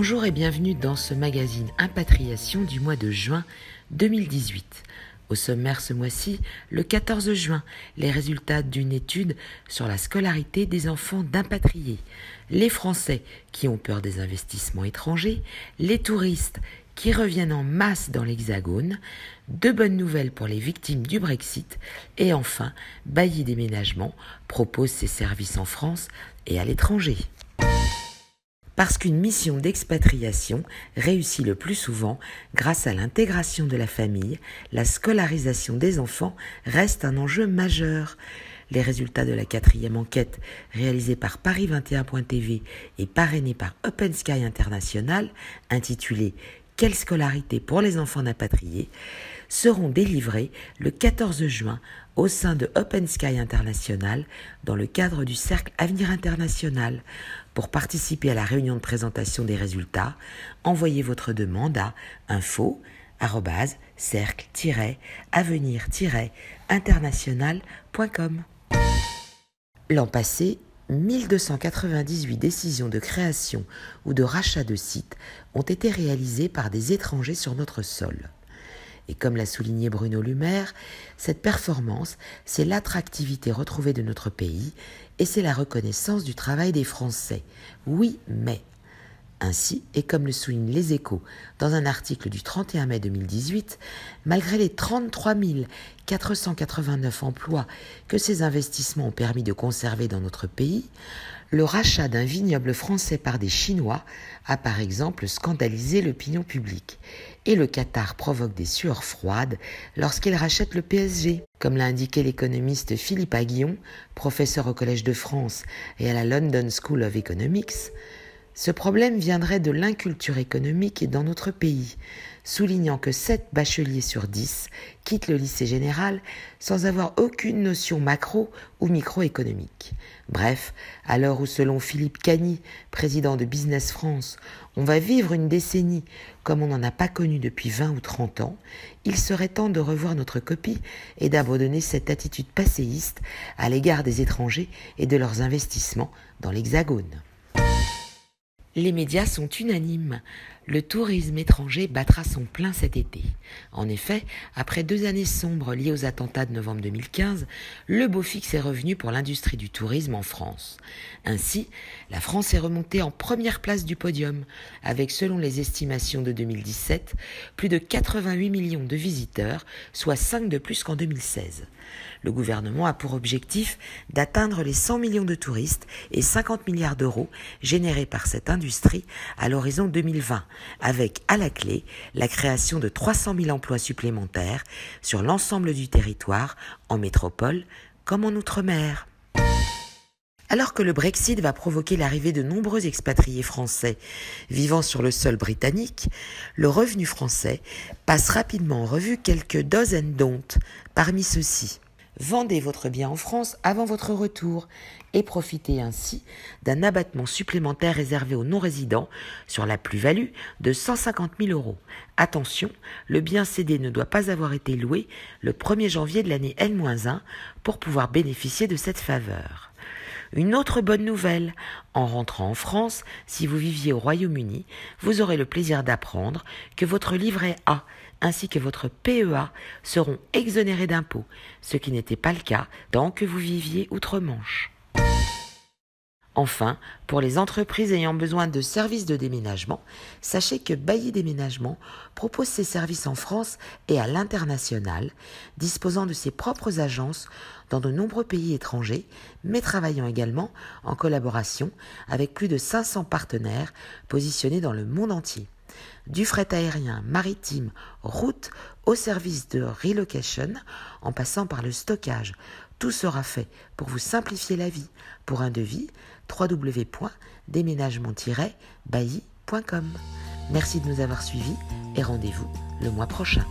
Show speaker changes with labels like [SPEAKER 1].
[SPEAKER 1] Bonjour et bienvenue dans ce magazine Impatriation du mois de juin 2018. Au sommaire ce mois-ci, le 14 juin, les résultats d'une étude sur la scolarité des enfants d'impatriés, les Français qui ont peur des investissements étrangers, les touristes qui reviennent en masse dans l'Hexagone, de bonnes nouvelles pour les victimes du Brexit et enfin, Bailly Déménagement propose ses services en France et à l'étranger. Parce qu'une mission d'expatriation réussit le plus souvent grâce à l'intégration de la famille, la scolarisation des enfants reste un enjeu majeur. Les résultats de la 4e enquête réalisée par Paris21.tv et parrainée par Open Sky International, intitulée « Quelle scolarité pour les enfants d'impatriés ?» seront délivrés le 14 juin au sein de Open Sky International dans le cadre du Cercle Avenir International. Pour participer à la réunion de présentation des résultats, envoyez votre demande à info@cercle-avenir-international.com. L'an passé, 1298 décisions de création ou de rachat de sites ont été réalisées par des étrangers sur notre sol. Et comme l'a souligné Bruno Le Maire, cette performance, c'est l'attractivité retrouvée de notre pays et c'est la reconnaissance du travail des Français. Oui, mais... Ainsi, et comme le soulignent Les Échos dans un article du 31 mai 2018, malgré les 33 489 emplois que ces investissements ont permis de conserver dans notre pays, le rachat d'un vignoble français par des Chinois a par exemple scandalisé l'opinion publique. Et le Qatar provoque des sueurs froides lorsqu'il rachète le PSG. Comme l'a indiqué l'économiste Philippe Aguillon, professeur au Collège de France et à la London School of Economics, ce problème viendrait de l'inculture économique dans notre pays, soulignant que 7 bacheliers sur 10 quittent le lycée général sans avoir aucune notion macro ou microéconomique. Bref, à l'heure où selon Philippe Cagny, président de Business France, on va vivre une décennie comme on n'en a pas connu depuis 20 ou 30 ans, il serait temps de revoir notre copie et d'abandonner cette attitude passéiste à l'égard des étrangers et de leurs investissements dans l'Hexagone. Les médias sont unanimes. Le tourisme étranger battra son plein cet été. En effet, après 2 années sombres liées aux attentats de novembre 2015, le beau fixe est revenu pour l'industrie du tourisme en France. Ainsi, la France est remontée en première place du podium, avec, selon les estimations de 2017, plus de 88 millions de visiteurs, soit 5 de plus qu'en 2016. Le gouvernement a pour objectif d'atteindre les 100 millions de touristes et 50 milliards d'euros générés par cette industrie à l'horizon 2020, avec à la clé la création de 300 000 emplois supplémentaires sur l'ensemble du territoire, en métropole comme en Outre-mer. Alors que le Brexit va provoquer l'arrivée de nombreux expatriés français vivant sur le sol britannique, le revenu français passe rapidement en revue quelques do's and don'ts. Parmi ceux-ci, vendez votre bien en France avant votre retour et profitez ainsi d'un abattement supplémentaire réservé aux non-résidents sur la plus-value de 150 000 euros. Attention, le bien cédé ne doit pas avoir été loué le 1er janvier de l'année N-1 pour pouvoir bénéficier de cette faveur. Une autre bonne nouvelle, en rentrant en France, si vous viviez au Royaume-Uni, vous aurez le plaisir d'apprendre que votre livret A ainsi que votre PEA seront exonérés d'impôts, ce qui n'était pas le cas tant que vous viviez outre-Manche. Enfin, pour les entreprises ayant besoin de services de déménagement, sachez que Bailly Déménagement propose ses services en France et à l'international, disposant de ses propres agences dans de nombreux pays étrangers, mais travaillant également en collaboration avec plus de 500 partenaires positionnés dans le monde entier. Du fret aérien, maritime, route, au service de relocation, en passant par le stockage, tout sera fait pour vous simplifier la vie. Pour un devis, www.déménagement-bailly.com. Merci de nous avoir suivis et rendez-vous le mois prochain.